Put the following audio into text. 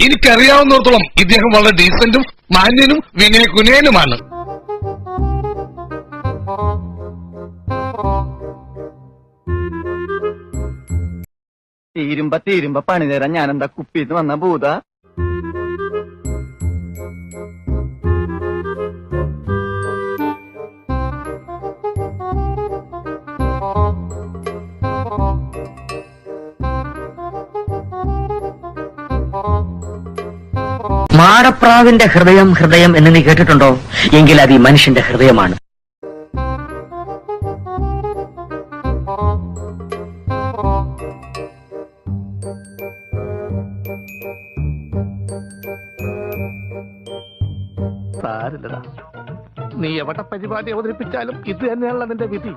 എനിക്കറിയാവുന്നിടത്തോളം ഇദ്ദേഹം വളരെ ഡീസന്റും മാന്യനും വിനയകുനയനുമാണ്. തീരുമ്പ പണിതരാൻ ഞാനെന്താ കുപ്പിന്ന് വന്ന ഭൂത? മാടപ്രാവിന്റെ ഹൃദയം ഹൃദയം എന്ന് നീ കേട്ടിട്ടുണ്ടോ? എങ്കിൽ അത് ഈ മനുഷ്യന്റെ ഹൃദയമാണ്. സാരില്ലടാ, നീ എവിടെ പരിപാടി അവതരിപ്പിച്ചാലും ഇത് തന്നെയാണല്ലോ നിന്റെ വിധി.